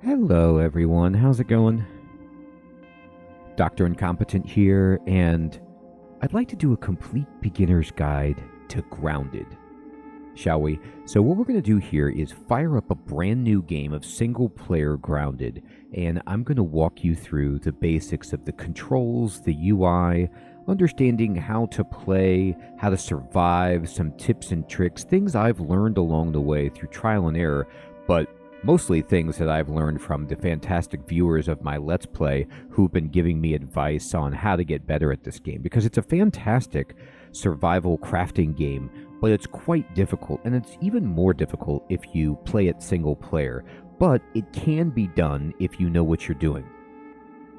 Hello, everyone. How's it going? Dr. Incompetent here, and I'd like to do a complete beginner's guide to Grounded. Shall we? So what we're going to do here is fire up a brand new game of single-player Grounded, and I'm going to walk you through the basics of the controls, the UI, understanding how to play, how to survive, some tips and tricks, things I've learned along the way through trial and error, but mostly things that I've learned from the fantastic viewers of my Let's Play who've been giving me advice on how to get better at this game, because it's a fantastic survival crafting game, but it's quite difficult, and it's even more difficult if you play it single player, but it can be done if you know what you're doing.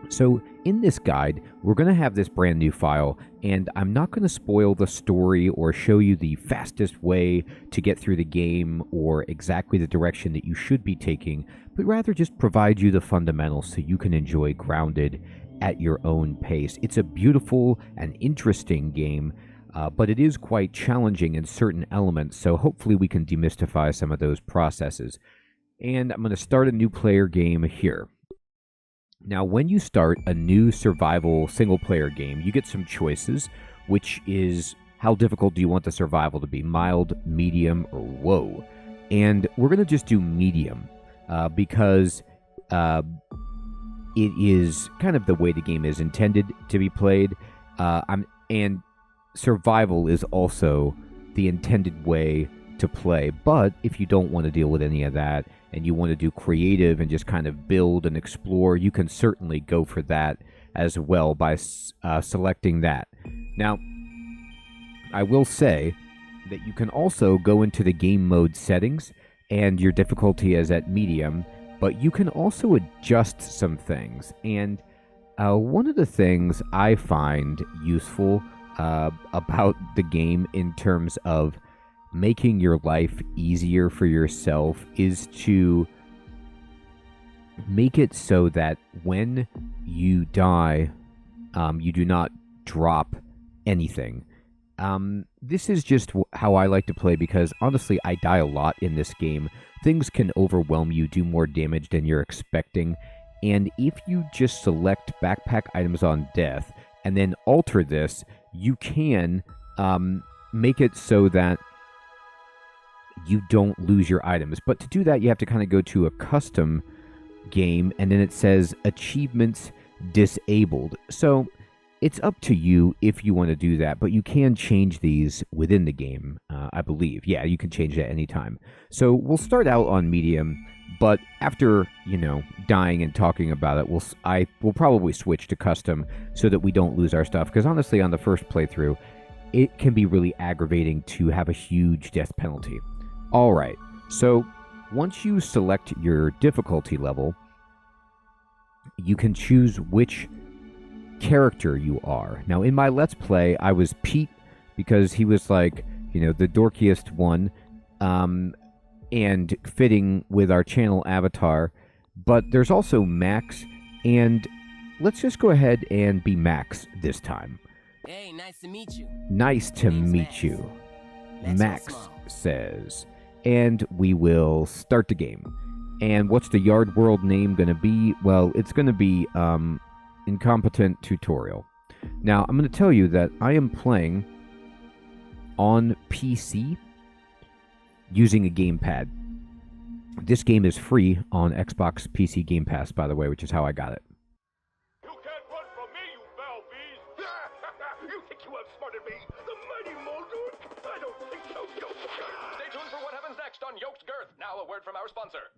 So in this guide, we're going to have this brand new file, and I'm not going to spoil the story or show you the fastest way to get through the game or exactly the direction that you should be taking, but rather just provide you the fundamentals so you can enjoy Grounded at your own pace. It's a beautiful and interesting game, but it is quite challenging in certain elements, so hopefully we can demystify some of those processes. And I'm going to start a new player game here. Now, when you start a new survival single-player game, you get some choices, which is how difficult do you want the survival to be, mild, medium, or whoa? And we're going to just do medium because it is kind of the way the game is intended to be played, and survival is also the intended way to play. But if you don't want to deal with any of that, and you want to do creative and just kind of build and explore, you can certainly go for that as well by selecting that. Now, I will say that you can also go into the game mode settings, and your difficulty is at medium, but you can also adjust some things. And one of the things I find useful about the game in terms of making your life easier for yourself is to make it so that when you die, you do not drop anything. This is just how I like to play because, honestly, I die a lot in this game. Things can overwhelm you, do more damage than you're expecting, and if you just select backpack items on death and then alter this, you can make it so that you don't lose your items. But to do that, you have to kind of go to a custom game, and then it says achievements disabled. So it's up to you if you want to do that, but you can change these within the game, I believe. Yeah, you can change that anytime. So we'll start out on medium, but after, dying and talking about it, we'll probably switch to custom so that we don't lose our stuff, because honestly, on the first playthrough, it can be really aggravating to have a huge death penalty. All right, so once you select your difficulty level, you can choose which character you are. Now, in my Let's Play, I was Pete because he was like, the dorkiest one, and fitting with our channel avatar. But there's also Max, and let's just go ahead and be Max this time. Hey, nice to meet you. Nice to meet you, Max says. And we will start the game. And what's the Yard World name going to be? Well, it's going to be Incompetent Tutorial. Now, I'm going to tell you that I am playing on PC using a gamepad. This game is free on Xbox PC Game Pass, by the way, which is how I got it. You can't run from me, you foul beast! You think you outsmarted me? The mighty Mulder? I don't think so, Yokes Girth. Stay tuned for what happens next on Yokes Girth. Now a word from our sponsor.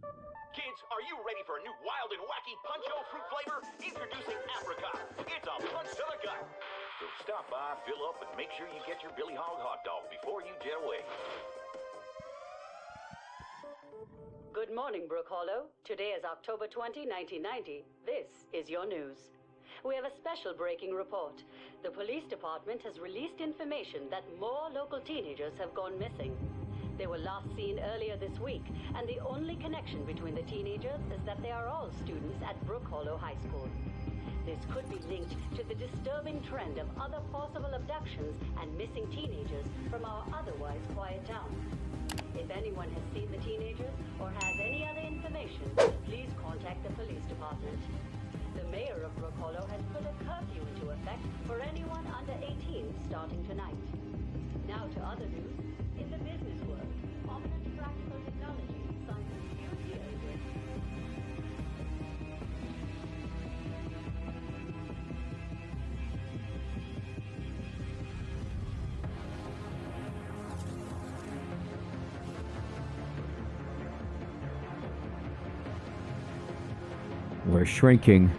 Kids, are you ready for a new wild and wacky puncho fruit flavor? Introducing Apricot. It's a punch to the gut. So stop by, fill up, and make sure you get your Billy Hog hot dog before you jet away. Good morning, Brook Hollow. Today is October 20, 1990. This is your news. We have a special breaking report. The police department has released information that more local teenagers have gone missing. They were last seen earlier this week, and the only connection between the teenagers is that they are all students at Brook Hollow High School. This could be linked to the disturbing trend of other possible abductions and missing teenagers from our otherwise quiet town. If anyone has seen the teenagers or has any other information, please contact Department. The mayor of Brook Hollow has put a curfew into effect for anyone under 18 starting tonight. Now to other news. In the business world, Prominent Practical Technologies signed a new deal with... We're shrinking.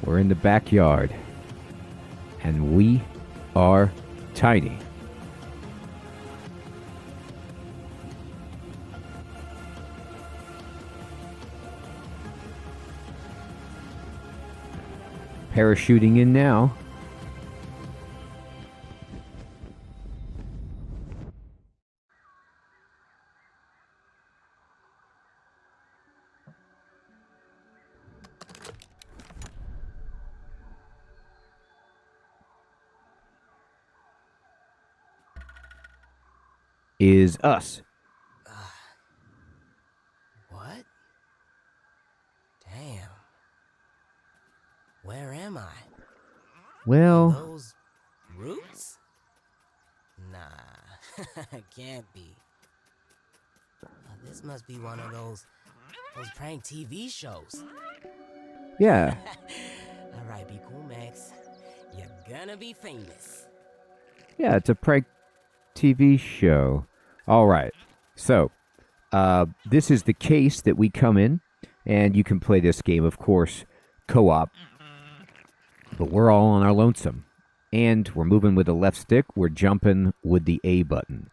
We're in the backyard, and we are tiny. Parachuting in now. Is us. What? Damn. Where am I? Well, Those roots? Nah, can't be. This must be one of those prank TV shows. yeah. All right, be cool, Max. You're gonna be famous. Yeah, it's a prank TV show. All right. So, this is the case that we come in, and you can play this game, of course, co-op. But we're all on our lonesome. And we're moving with the left stick. We're jumping with the A button.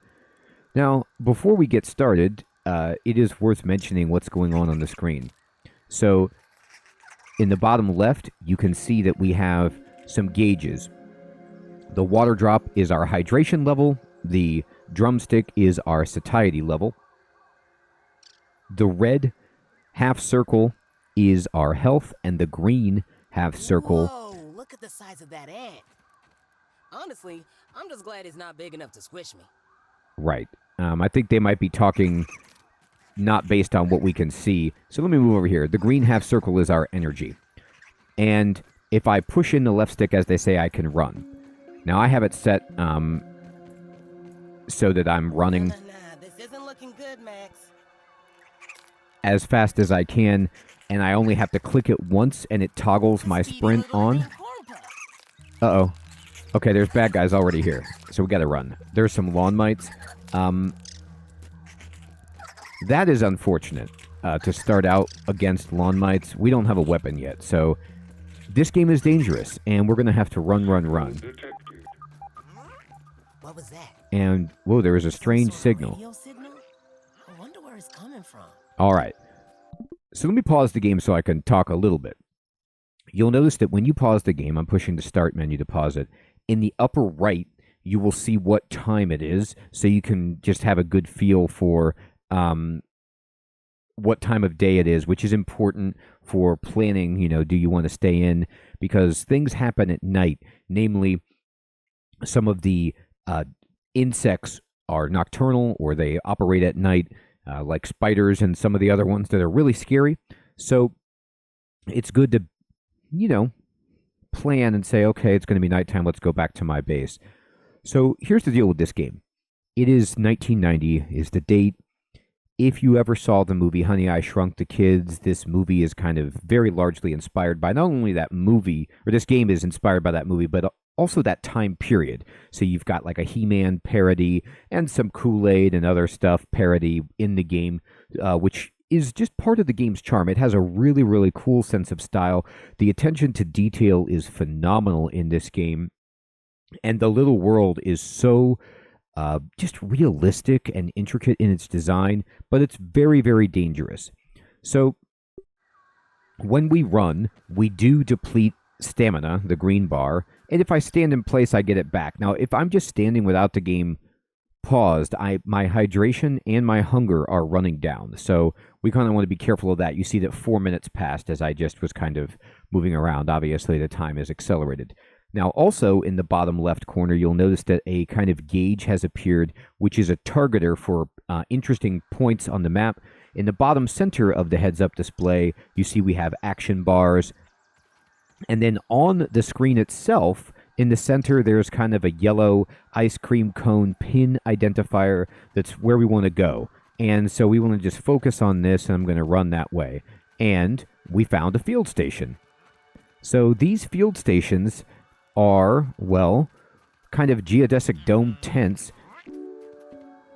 Now, before we get started, it is worth mentioning what's going on the screen. So, in the bottom left, you can see that we have some gauges. The water drop is our hydration level. The drumstick is our satiety level. The red half circle is our health, and the green half circle... Whoa, look at the size of that ant. Honestly, I'm just glad it's not big enough to squish me. Right. I think they might be talking not based on what we can see. So let me move over here. The green half circle is our energy. And if I push in the left stick, as they say, I can run. Now, I have it set so that I'm running This isn't looking good, Max. as fast as I can, and I only have to click it once, and it toggles my sprint on. Uh-oh. Okay, there's bad guys already here, so we gotta run. There's some lawn mites. That is unfortunate, to start out against lawn mites. We don't have a weapon yet, so this game is dangerous, and we're gonna have to run. What was that? And, whoa, there is a strange signal. Radio signal? I wonder where it's coming from. All right. So let me pause the game so I can talk a little bit. You'll notice that when you pause the game, I'm pushing the start menu to pause it. In the upper right, you will see what time it is, so you can just have a good feel for what time of day it is, which is important for planning, do you want to stay in? Because things happen at night, namely some of the insects are nocturnal or they operate at night, like spiders and some of the other ones that are really scary. So it's good to, plan and say, okay, it's going to be nighttime. Let's go back to my base. So here's the deal with this game. It is 1990 is the date. If you ever saw the movie Honey, I Shrunk the Kids, this movie is kind of very largely inspired by not only that movie, or this game is inspired by that movie, but also that time period. So you've got like a He-Man parody and some Kool-Aid and other stuff parody in the game, which is just part of the game's charm. It has a really, really cool sense of style. The attention to detail is phenomenal in this game. And the little world is so just realistic and intricate in its design, but it's very, very dangerous. So when we run, we do deplete stamina, the green bar, and if I stand in place, I get it back. Now, if I'm just standing without the game paused, my hydration and my hunger are running down. So we kind of want to be careful of that. You see that 4 minutes passed as I just was kind of moving around. Obviously, the time is accelerated. Now, also in the bottom left corner, you'll notice that a kind of gauge has appeared, which is a targeter for interesting points on the map. In the bottom center of the heads-up display, you see we have action bars. And then on the screen itself, in the center, there's kind of a yellow ice cream cone pin identifier. That's where we want to go. And so we want to just focus on this, and I'm going to run that way. And we found a field station. So these field stations are, well, kind of geodesic dome tents.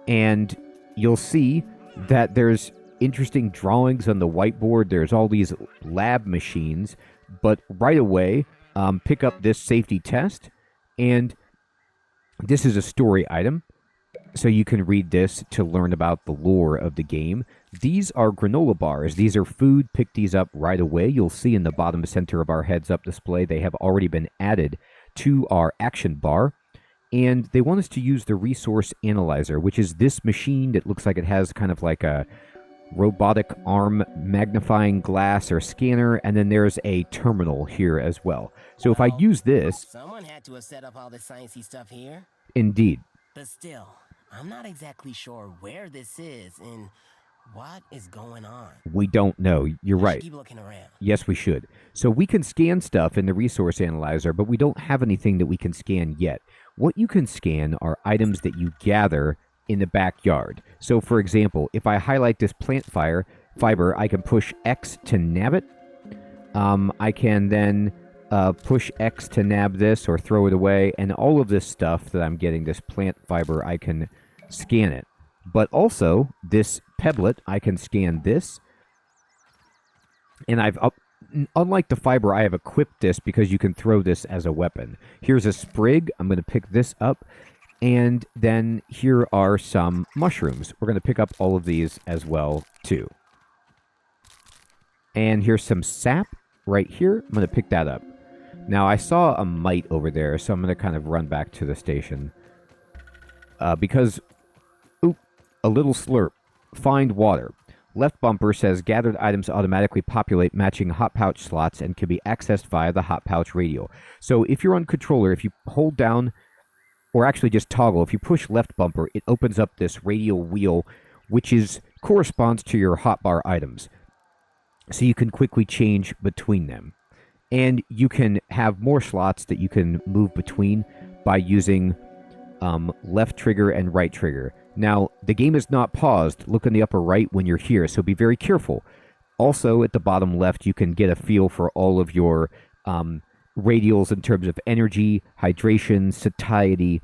And you'll see that there's interesting drawings on the whiteboard. There's all these lab machines. But right away, pick up this safety test, and this is a story item, so you can read this to learn about the lore of the game. These are granola bars. These are food. Pick these up right away. You'll see in the bottom center of our heads-up display, they have already been added to our action bar, and they want us to use the resource analyzer, which is this machine that looks like it has kind of like a robotic arm magnifying glass or scanner, and then there's a terminal here as well. So if I use this... Someone had to have set up all this sciencey stuff here. Indeed. But still, I'm not exactly sure where this is and what is going on. We don't know. You're right. Keep looking around. Yes, we should. So we can scan stuff in the resource analyzer, but we don't have anything that we can scan yet. What you can scan are items that you gather in the backyard. So, for example, if I highlight this plant fiber, I can push X to nab it. I can then push X to nab this or throw it away, and all of this stuff that I'm getting, this plant fiber, I can scan it. But also, this pebblet, I can scan this, and unlike the fiber, I have equipped this because you can throw this as a weapon. Here's a sprig. I'm going to pick this up. And then here are some mushrooms. We're going to pick up all of these as well, too. And here's some sap right here. I'm going to pick that up. Now, I saw a mite over there, so I'm going to kind of run back to the station. Because, a little slurp. Find water. Left bumper says gathered items automatically populate matching hot pouch slots and can be accessed via the hot pouch radio. So if you're on controller, if you hold down... or actually just toggle. If you push left bumper, it opens up this radial wheel, which corresponds to your hotbar items. So you can quickly change between them. And you can have more slots that you can move between by using left trigger and right trigger. Now, the game is not paused. Look in the upper right when you're here, so be very careful. Also, at the bottom left, you can get a feel for all of your radials in terms of energy, hydration, satiety,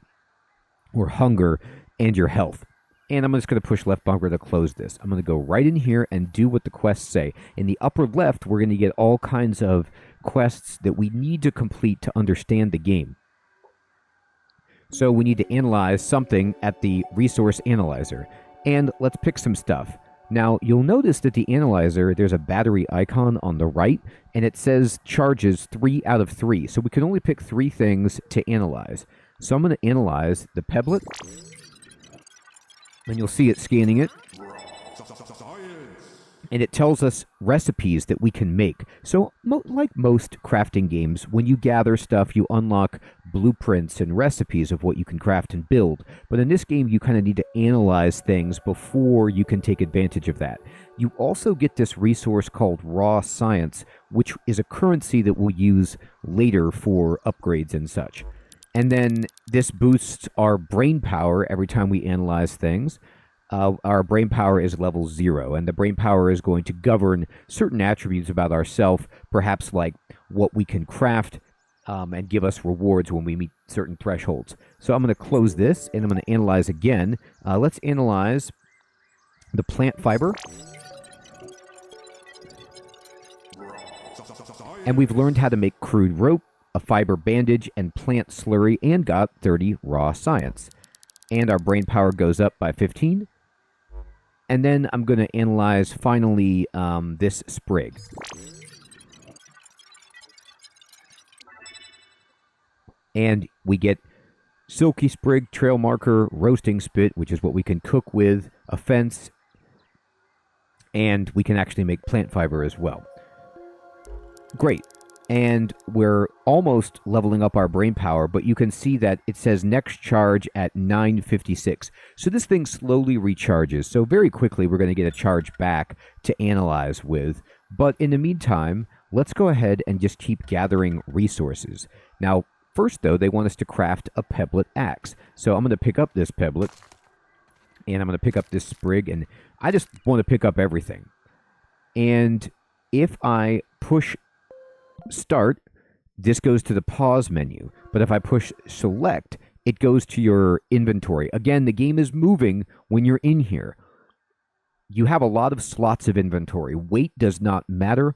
or hunger, and your health. And I'm just going to push left bumper to close this. I'm going to go right in here and do what the quests say. In the upper left, we're going to get all kinds of quests that we need to complete to understand the game. So we need to analyze something at the resource analyzer. And let's pick some stuff. Now, you'll notice that the analyzer, there's a battery icon on the right, and it says charges 3 out of 3. So we can only pick 3 things to analyze. So I'm going to analyze the pebblet, and you'll see it scanning it. And it tells us recipes that we can make. So, like most crafting games, when you gather stuff, you unlock blueprints and recipes of what you can craft and build. But in this game, you kind of need to analyze things before you can take advantage of that. You also get this resource called raw science, which is a currency that we'll use later for upgrades and such. And then this boosts our brain power every time we analyze things. Our brain power is level 0, and the brain power is going to govern certain attributes about ourselves, perhaps like what we can craft, and give us rewards when we meet certain thresholds. So I'm going to close this, and I'm going to analyze again. Let's analyze the plant fiber. And we've learned how to make crude rope, a fiber bandage, and plant slurry, and got 30 raw science. And our brain power goes up by 15. And then I'm going to analyze, finally, this sprig. And we get silky sprig, trail marker, roasting spit, which is what we can cook with, a fence, and we can actually make plant fiber as well. Great. And we're almost leveling up our brain power, but you can see that it says next charge at 9:56. So this thing slowly recharges. So very quickly, we're going to get a charge back to analyze with. But in the meantime, let's go ahead and just keep gathering resources. Now, first, though, they want us to craft a pebblet axe. So I'm going to pick up this pebblet, and I'm going to pick up this sprig, and I just want to pick up everything. And if I push Start, this goes to the pause menu. But if I push Select, it goes to your inventory. Again, the game is moving when you're in here. You have a lot of slots of inventory. Weight does not matter.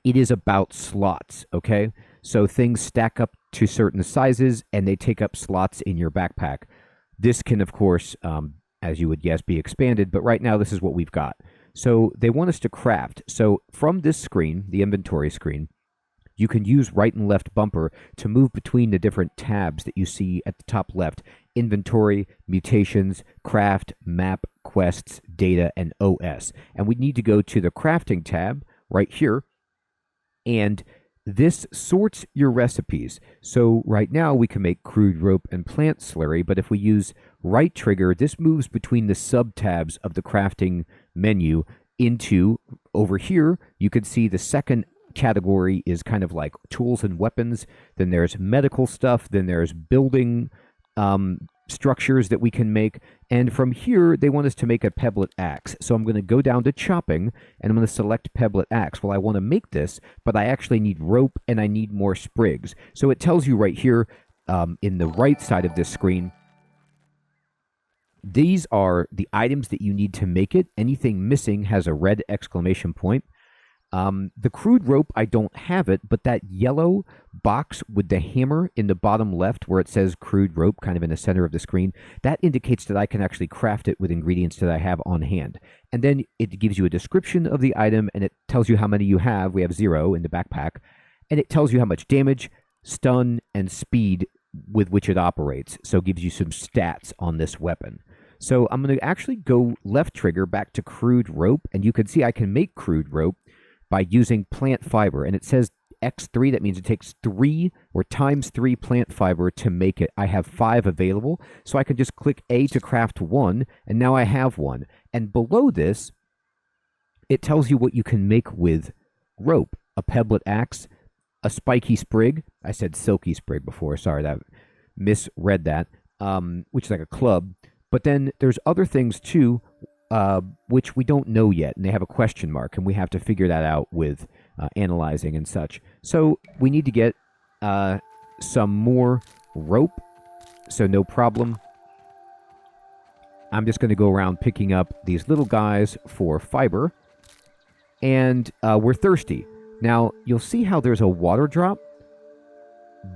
It is about slots, okay? So things stack up to certain sizes, and they take up slots in your backpack. This can, of course, as you would guess, be expanded, but right now this is what we've got. So they want us to craft. So from this screen, the inventory screen, you can use right and left bumper to move between the different tabs that you see at the top left. Inventory, mutations, craft, map, quests, data, and OS. And we need to go to the crafting tab right here. And this sorts your recipes. So right now we can make crude rope and plant slurry, but if we use right trigger, this moves between the sub-tabs of the crafting menu into, over here, you can see the second category is kind of like tools and weapons. Then there's medical stuff. Then there's building structures that we can make. And from here, they want us to make a pebblet axe. So I'm going to go down to chopping, and I'm going to select pebblet axe. Well, I want to make this, but I actually need rope, and I need more sprigs. So it tells you right here in the right side of this screen, these are the items that you need to make it. Anything missing has a red exclamation point. The crude rope, I don't have it, but that yellow box with the hammer in the bottom left where it says crude rope kind of in the center of the screen, that indicates that I can actually craft it with ingredients that I have on hand. And then it gives you a description of the item, and it tells you how many you have. We have 0 in the backpack. And it tells you how much damage, stun, and speed with which it operates. So it gives you some stats on this weapon. So I'm going to actually go left trigger back to crude rope, and you can see I can make crude rope by using plant fiber. And it says X3, that means it takes 3 or times 3 plant fiber to make it. I have 5 available, so I can just click A to craft 1, and now I have 1. And below this, it tells you what you can make with rope. A pebblet axe, a spiky sprig. I said silky sprig before, sorry, that misread that, which is like a club. But then there's other things too, which we don't know yet, and they have a question mark, and we have to figure that out with analyzing and such. So we need to get some more rope, so no problem. I'm just going to go around picking up these little guys for fiber, and we're thirsty. Now, you'll see how there's a water drop.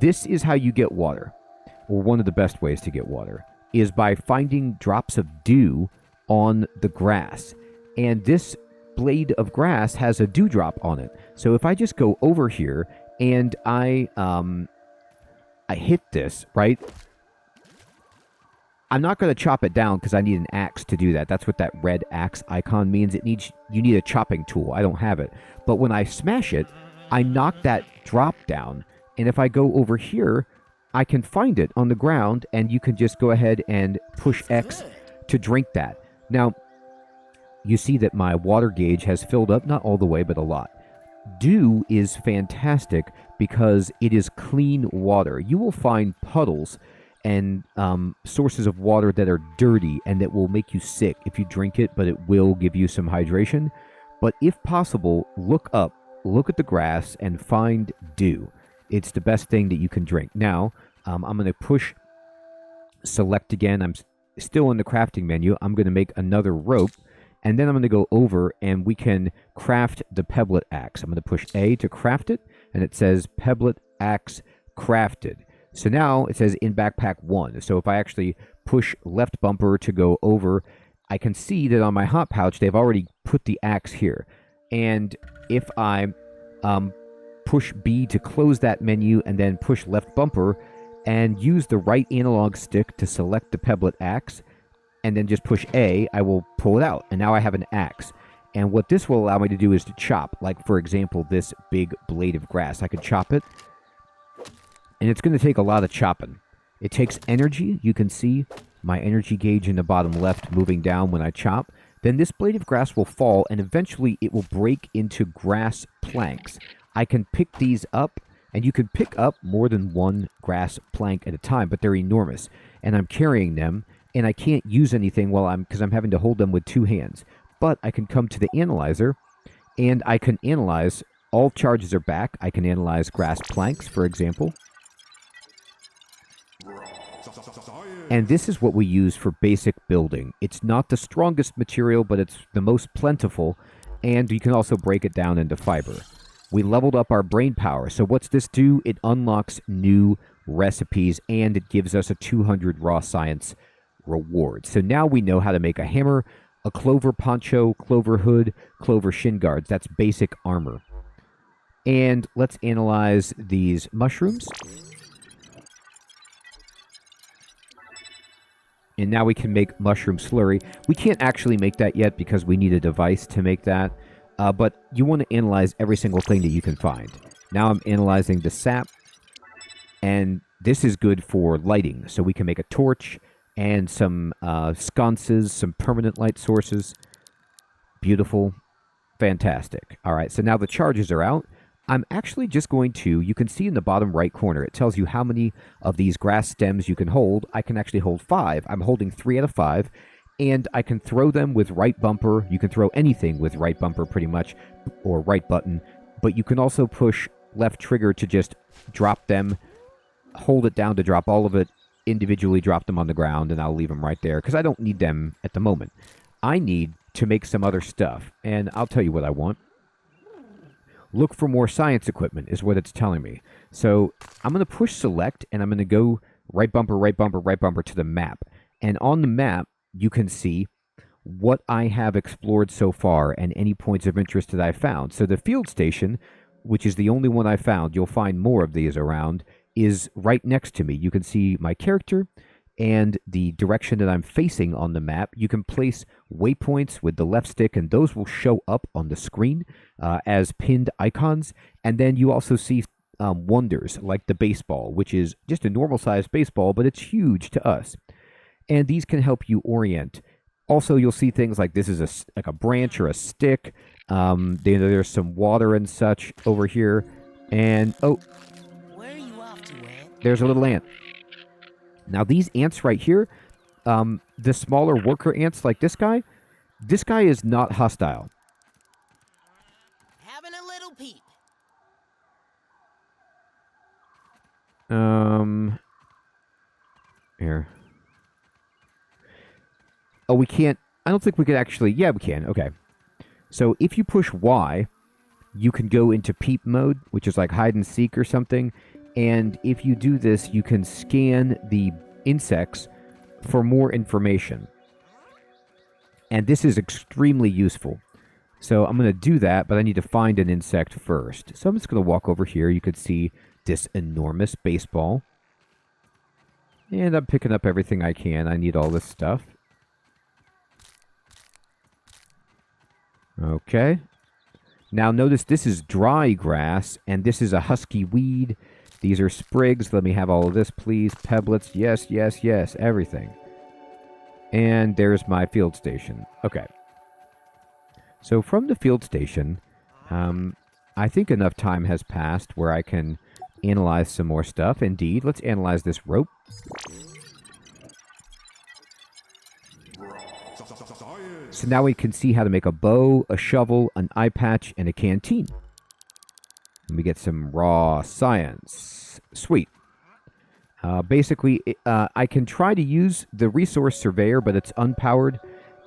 This is how you get water, or one of the best ways to get water, is by finding drops of dew on the grass. And this blade of grass has a dewdrop on it. So if I just go over here and I hit this, right? I'm not going to chop it down because I need an axe to do that. That's what that red axe icon means. You need a chopping tool. I don't have it. But when I smash it, I knock that drop down. And if I go over here, I can find it on the ground, and you can just go ahead and push X to drink that. Now, you see that my water gauge has filled up, not all the way, but a lot. Dew is fantastic because it is clean water. You will find puddles and sources of water that are dirty and that will make you sick if you drink it, but it will give you some hydration. But if possible, look up, look at the grass, and find dew. It's the best thing that you can drink. Now, I'm going to push select again. I'm still in the crafting menu. I'm going to make another rope, and then I'm going to go over and we can craft the pebblet axe. I'm going to push A to craft it, and it says pebblet axe crafted. So now it says in backpack 1. So if I actually push left bumper to go over, I can see that on my hot pouch, they've already put the axe here. And if I push B to close that menu and then push left bumper, and use the right analog stick to select the pebblet axe, and then just push A, I will pull it out, and now I have an axe. And what this will allow me to do is to chop, like, for example, this big blade of grass. I could chop it, and it's going to take a lot of chopping. It takes energy. You can see my energy gauge in the bottom left moving down when I chop. Then this blade of grass will fall, and eventually it will break into grass planks. I can pick these up, and you can pick up more than one grass plank at a time, but they're enormous. And I'm carrying them, and I can't use anything because I'm having to hold them with two hands. But I can come to the analyzer, and I can analyze. All charges are back. I can analyze grass planks, for example. And this is what we use for basic building. It's not the strongest material, but it's the most plentiful, and you can also break it down into fiber. We leveled up our brain power. So what's this do? It unlocks new recipes, and it gives us a 200 raw science reward. So now we know how to make a hammer, a clover poncho, clover hood, clover shin guards. That's basic armor. And let's analyze these mushrooms. And now we can make mushroom slurry. We can't actually make that yet because we need a device to make that. But you want to analyze every single thing that you can find. Now I'm analyzing the sap. And this is good for lighting. So we can make a torch and some sconces, some permanent light sources. Beautiful. Fantastic. All right, so now the charges are out. I'm actually just going to, you can see in the bottom right corner, it tells you how many of these grass stems you can hold. I can actually hold 5. I'm holding 3 out of 5. And I can throw them with right bumper. You can throw anything with right bumper pretty much, or right button. But you can also push left trigger to just drop them, hold it down to drop all of it, individually drop them on the ground, and I'll leave them right there because I don't need them at the moment. I need to make some other stuff, and I'll tell you what I want. Look for more science equipment is what it's telling me. So I'm going to push select, and I'm going to go right bumper, right bumper, right bumper to the map. And on the map, you can see what I have explored so far and any points of interest that I found. So the field station, which is the only one I found, you'll find more of these around, is right next to me. You can see my character and the direction that I'm facing on the map. You can place waypoints with the left stick, and those will show up on the screen as pinned icons. And then you also see wonders like the baseball, which is just a normal-sized baseball, but it's huge to us. And these can help you orient. Also, you'll see things like this is like a branch or a stick. There's some water and such over here. And, oh, Where are you off to, Ant? there's a little ant. Now, these ants right here, the smaller worker ants like this guy is not hostile. Having a little peep. Here. Oh, we can't. I don't think we could actually. Yeah, we can. Okay. So if you push Y, you can go into peep mode, which is like hide and seek or something. And if you do this, you can scan the insects for more information. And this is extremely useful. So I'm going to do that, but I need to find an insect first. So I'm just going to walk over here. You could see this enormous baseball. And I'm picking up everything I can. I need all this stuff. Okay. Now notice this is dry grass, and this is a husky weed. These are sprigs. Let me have all of this, please. Pebblets. Yes, yes, yes. Everything. And there's my field station. Okay. So from the field station, I think enough time has passed where I can analyze some more stuff. Indeed. Let's analyze this rope. So now we can see how to make a bow, a shovel, an eye patch, and a canteen. And we get some raw science. Sweet. Basically, I can try to use the resource surveyor, but it's unpowered,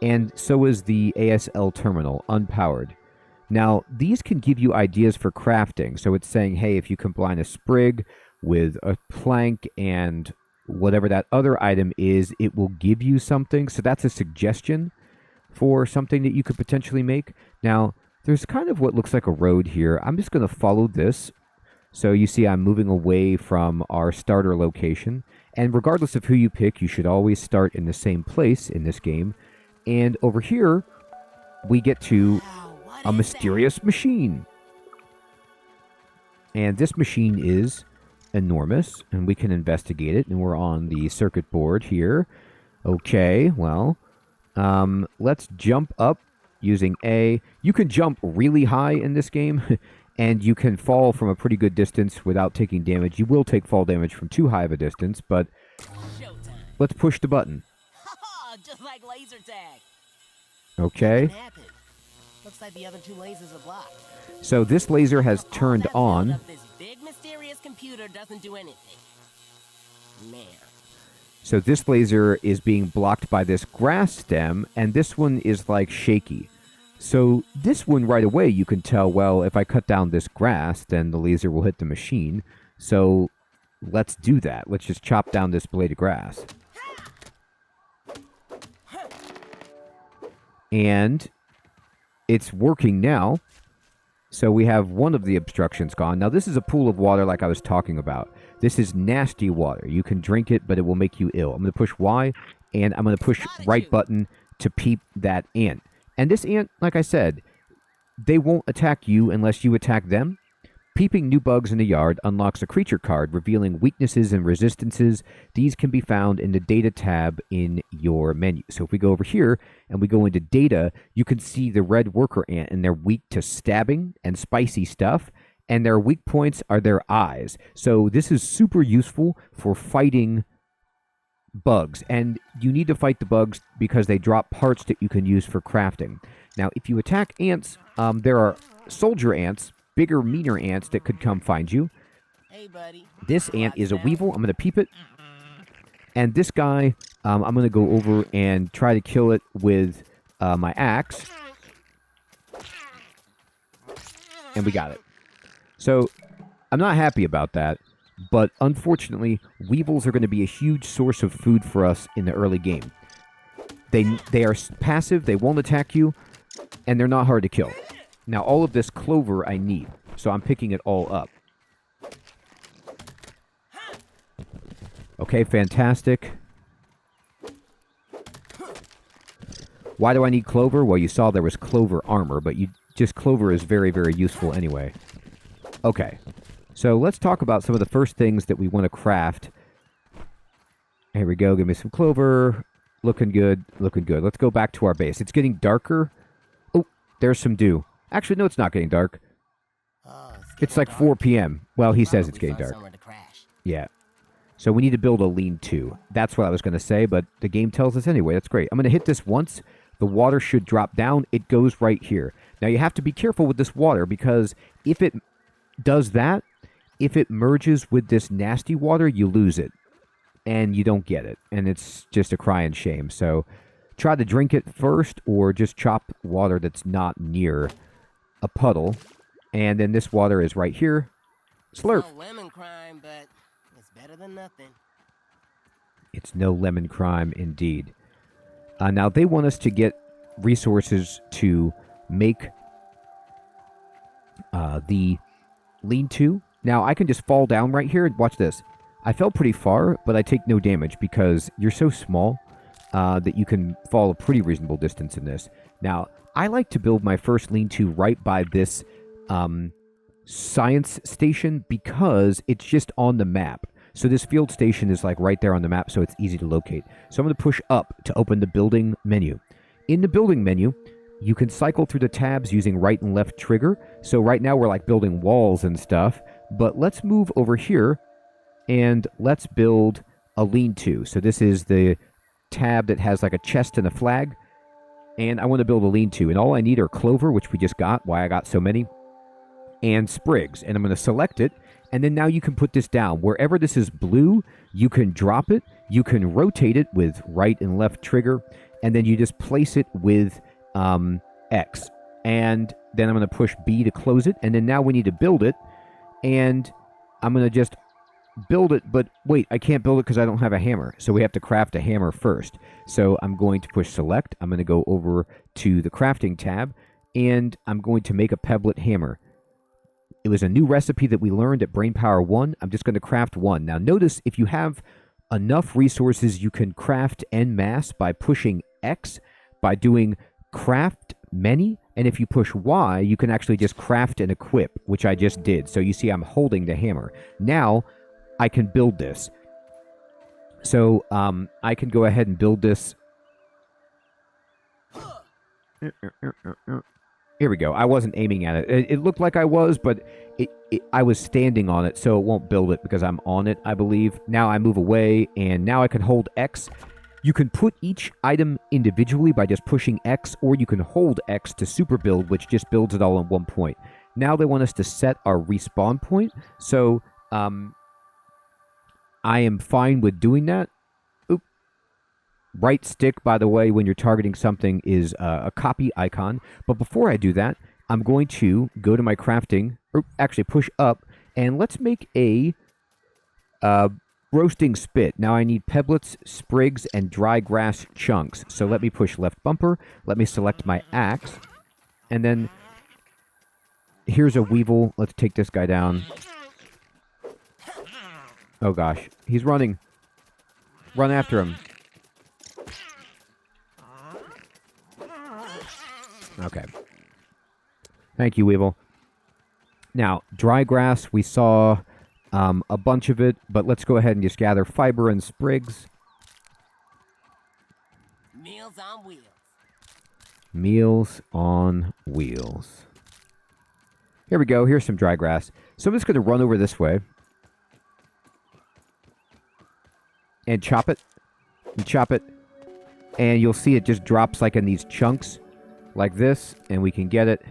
and so is the ASL terminal, unpowered. Now, these can give you ideas for crafting. So it's saying, hey, if you combine a sprig with a plank and whatever that other item is, it will give you something. So that's a suggestion for something that you could potentially make. Now, there's kind of what looks like a road here. I'm just going to follow this So you see I'm moving away from our starter location. And regardless of who you pick, you should always start in the same place in this game. And over here, we get to a mysterious machine. And this machine is enormous, and we can investigate it. And we're on the circuit board here. Okay, well, let's jump up using A. You can jump really high in this game, and you can fall from a pretty good distance without taking damage. You will take fall damage from too high of a distance, but let's push the button. Just like laser tag. Okay. What happened? Looks like the other two lasers are blocked. So this laser has turned on. This big mysterious computer doesn't do anything. Man. So this laser is being blocked by this grass stem, and this one is like shaky. So this one right away you can tell, well, if I cut down this grass, then the laser will hit the machine. So let's do that. Let's just chop down this blade of grass. And it's working now. So we have one of the obstructions gone. Now this is a pool of water like I was talking about. This is nasty water. You can drink it, but it will make you ill. I'm going to push Y, and I'm going to push right button to peep that ant. And this ant, like I said, they won't attack you unless you attack them. Peeping new bugs in the yard unlocks a creature card revealing weaknesses and resistances. These can be found in the data tab in your menu. So if we go over here and we go into data, you can see the red worker ant, and they're weak to stabbing and spicy stuff. And their weak points are their eyes. So this is super useful for fighting bugs. And you need to fight the bugs because they drop parts that you can use for crafting. Now, if you attack ants, there are soldier ants, bigger, meaner ants that could come find you. Hey, buddy. This ant is a weevil. I'm going to peep it. And this guy, I'm going to go over and try to kill it with my axe. And we got it. So, I'm not happy about that, but unfortunately, weevils are going to be a huge source of food for us in the early game. They are passive, they won't attack you, and they're not hard to kill. Now, all of this clover I need, so I'm picking it all up. Okay, fantastic. Why do I need clover? Well, you saw there was clover armor, but clover is very, very useful anyway. Okay, so let's talk about some of the first things that we want to craft. Here we go, give me some clover. Looking good, looking good. Let's go back to our base. It's getting darker. Oh, there's some dew. Actually, no, it's not getting dark. It's like 4 p.m. Well, he says it's getting dark. Yeah. So we need to build a lean-to. That's what I was going to say, but the game tells us anyway. That's great. I'm going to hit this once. The water should drop down. It goes right here. Now, you have to be careful with this water because if it does that, if it merges with this nasty water, you lose it. And you don't get it. And it's just a crying shame. So try to drink it first or just chop water that's not near a puddle. And then this water is right here. Slurp. No lemon crime, but it's better than nothing. It's no lemon crime indeed. Now they want us to get resources to make the lean-to. Now I can just fall down right here. Watch this. I fell pretty far, but I take no damage because you're so small that you can fall a pretty reasonable distance in this. Now, I like to build my first lean-to right by this science station because it's just on the map. So this field station is like right there on the map, so it's easy to locate. So I'm going to push up to open the building menu. In the building menu, you can cycle through the tabs using right and left trigger. So right now we're like building walls and stuff, but let's move over here and let's build a lean-to. So this is the tab that has like a chest and a flag, and I want to build a lean-to. And all I need are clover, which we just got, why I got so many, and sprigs. And I'm going to select it, and then now you can put this down. Wherever this is blue, you can drop it, you can rotate it with right and left trigger, and then you just place it with X. And then I'm going to push B to close it, and then now we need to build it, and I'm going to just build it, but wait, I can't build it because I don't have a hammer. So we have to craft a hammer first. So I'm going to push select. I'm going to go over to the crafting tab, and I'm going to make a pebblet hammer. It was a new recipe that we learned at Brainpower 1. I'm just going to craft one. Now notice if you have enough resources, you can craft en masse by pushing X, by doing craft many, and if you push Y, you can actually just craft and equip, which I just did. So you see I'm holding the hammer. Now I can build this. So I can go ahead and build this. Here we go. I wasn't aiming at it. It looked like I was, but I was standing on it, so it won't build it because I'm on it, I believe. Now I move away, and now I can hold X. You can put each item individually by just pushing X, or you can hold X to super build, which just builds it all in one point. Now they want us to set our respawn point, so I am fine with doing that. Oop. Right stick, by the way, when you're targeting something is a copy icon. But before I do that, I'm going to go to my crafting, or actually push up, and let's make a roasting spit. Now I need pebblets, sprigs, and dry grass chunks. So let me push left bumper, let me select my axe, and then here's a weevil. Let's take this guy down. Oh gosh, he's running. Run after him. Okay. Thank you, Weevil. Now, dry grass, we saw a bunch of it, but let's go ahead and just gather fiber and sprigs. Meals on wheels. Meals on wheels. Here we go. Here's some dry grass. So I'm just going to run over this way. And chop it. And chop it. And you'll see it just drops like in these chunks. Like this. And we can get it.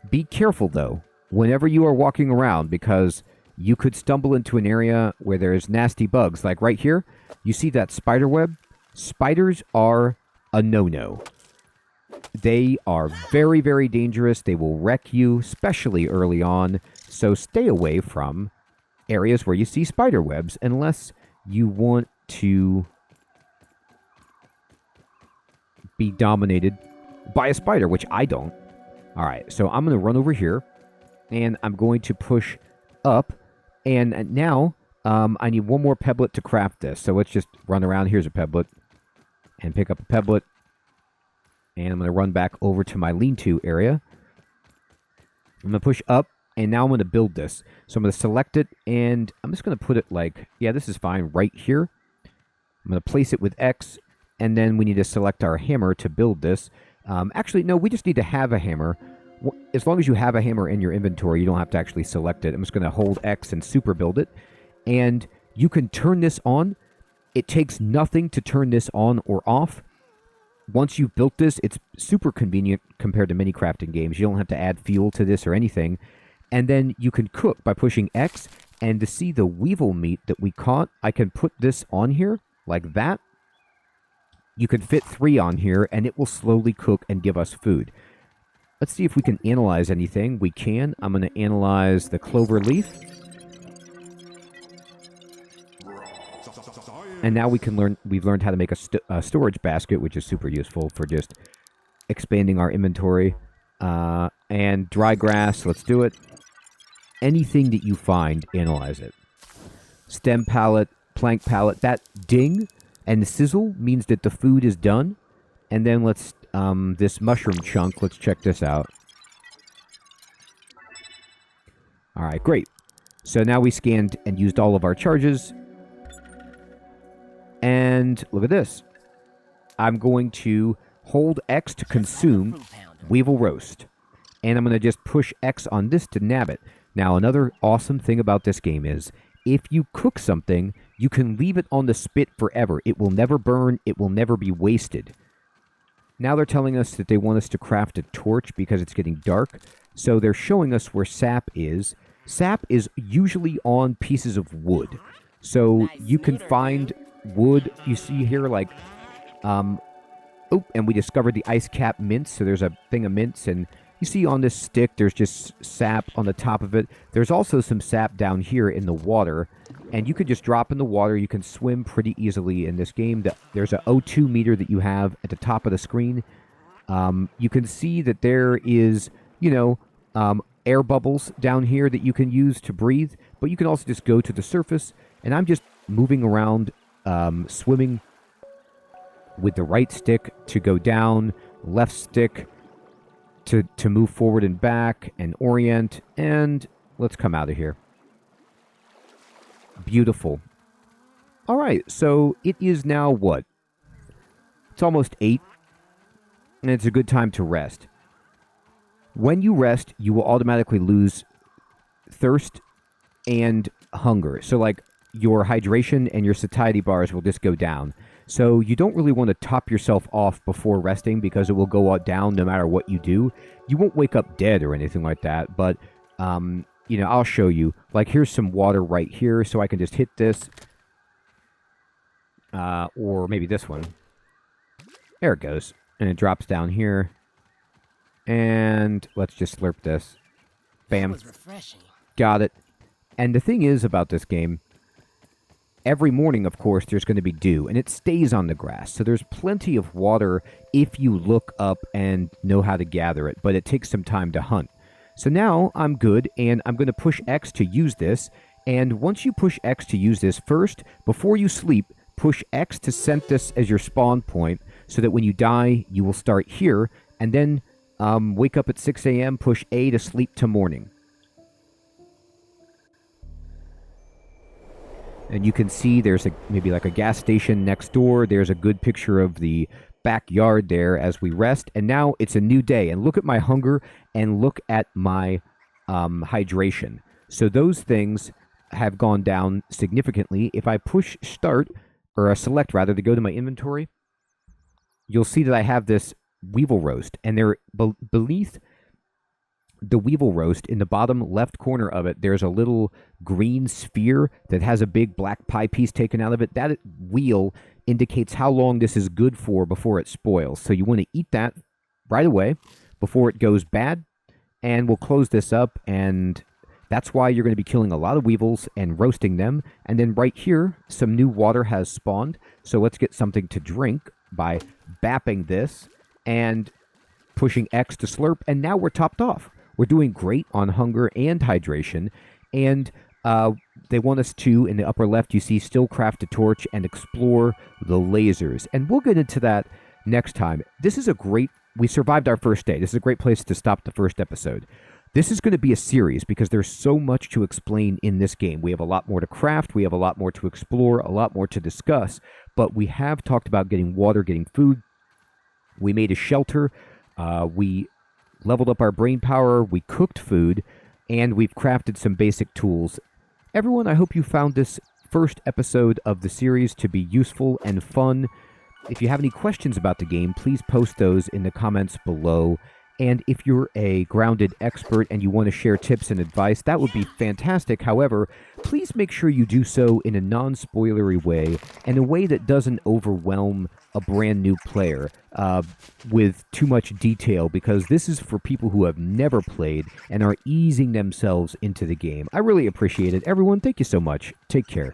Be careful, though, whenever you are walking around, because you could stumble into an area where there's nasty bugs. Like right here, you see that spider web? Spiders are a no-no. They are very, very dangerous. They will wreck you, especially early on. So stay away from areas where you see spider webs unless you want to be dominated by a spider, which I don't. All right, so I'm going to run over here, and I'm going to push up, and now I need one more pebblet to craft this. So let's just run around. Here's a pebblet, and pick up a pebblet, and I'm going to run back over to my lean-to area. I'm going to push up, and now I'm going to build this. So I'm going to select it, and I'm just going to put it like, yeah, this is fine, right here. I'm going to place it with X, and then we need to select our hammer to build this. Actually, no, we just need to have a hammer. As long as you have a hammer in your inventory, you don't have to actually select it. I'm just going to hold X and super build it. And you can turn this on. It takes nothing to turn this on or off. Once you've built this, it's super convenient compared to many crafting games. You don't have to add fuel to this or anything. And then you can cook by pushing X. And to see the weevil meat that we caught, I can put this on here like that. You can fit 3 on here, and it will slowly cook and give us food. Let's see if we can analyze anything. We can. I'm going to analyze the clover leaf. And now we've learned how to make a storage basket, which is super useful for just expanding our inventory. And dry grass, let's do it. Anything that you find, analyze it. Stem pallet, plank pallet, that ding and the sizzle means that the food is done. And then let's, this mushroom chunk, let's check this out. All right, great. So now we scanned and used all of our charges. And look at this. I'm going to hold X to consume Weevil Roast. And I'm going to just push X on this to nab it. Now, another awesome thing about this game is if you cook something, you can leave it on the spit forever. It will never burn. It will never be wasted. Now they're telling us that they want us to craft a torch because it's getting dark. So they're showing us where sap is. Sap is usually on pieces of wood. So you can find wood. You see here like, and we discovered the ice cap mints. So there's a thing of mints, and you see on this stick, there's just sap on the top of it. There's also some sap down here in the water, and you can just drop in the water. You can swim pretty easily in this game. There's a O2 meter that you have at the top of the screen. You can see that there is, air bubbles down here that you can use to breathe, but you can also just go to the surface, and I'm just moving around, swimming with the right stick to go down, left stick to move forward and back and orient, and let's come out of here. Beautiful. All right, so it is now what? It's almost 8, and it's a good time to rest. When you rest, you will automatically lose thirst and hunger. So, like, your hydration and your satiety bars will just go down. So you don't really want to top yourself off before resting because it will go down no matter what you do. You won't wake up dead or anything like that, but, I'll show you. Like, here's some water right here, so I can just hit this. Or maybe this one. There it goes. And it drops down here. And let's just slurp this. Bam. That was refreshing. Got it. And the thing is about this game, every morning, of course, there's going to be dew, and it stays on the grass. So there's plenty of water if you look up and know how to gather it, but it takes some time to hunt. So now I'm good, and I'm going to push X to use this. And once you push X to use this, first, before you sleep, push X to set this as your spawn point so that when you die, you will start here, and then wake up at 6 a.m., push A to sleep to morning. And you can see there's maybe like a gas station next door. There's a good picture of the backyard there as we rest. And now it's a new day. And look at my hunger and look at my hydration. So those things have gone down significantly. If I push start, or select rather, to go to my inventory, you'll see that I have this weevil roast. And there beneath the weevil roast, in the bottom left corner of it, there's a little green sphere that has a big black pie piece taken out of it. That wheel indicates how long this is good for before it spoils. So you want to eat that right away before it goes bad. And we'll close this up, and that's why you're going to be killing a lot of weevils and roasting them. And then right here, some new water has spawned. So let's get something to drink by bapping this and pushing X to slurp. And now we're topped off. We're doing great on hunger and hydration, and they want us to, in the upper left, you see, still craft a torch and explore the lasers. And we'll get into that next time. This is we survived our first day. This is a great place to stop the first episode. This is going to be a series because there's so much to explain in this game. We have a lot more to craft, we have a lot more to explore, a lot more to discuss, but we have talked about getting water, getting food. We made a shelter. We leveled up our brain power, we cooked food, and we've crafted some basic tools. Everyone, I hope you found this first episode of the series to be useful and fun. If you have any questions about the game, please post those in the comments below. And if you're a grounded expert and you want to share tips and advice, that would be fantastic. However, please make sure you do so in a non-spoilery way, and a way that doesn't overwhelm a brand new player with too much detail, because this is for people who have never played and are easing themselves into the game. I really appreciate it. Everyone, thank you so much. Take care.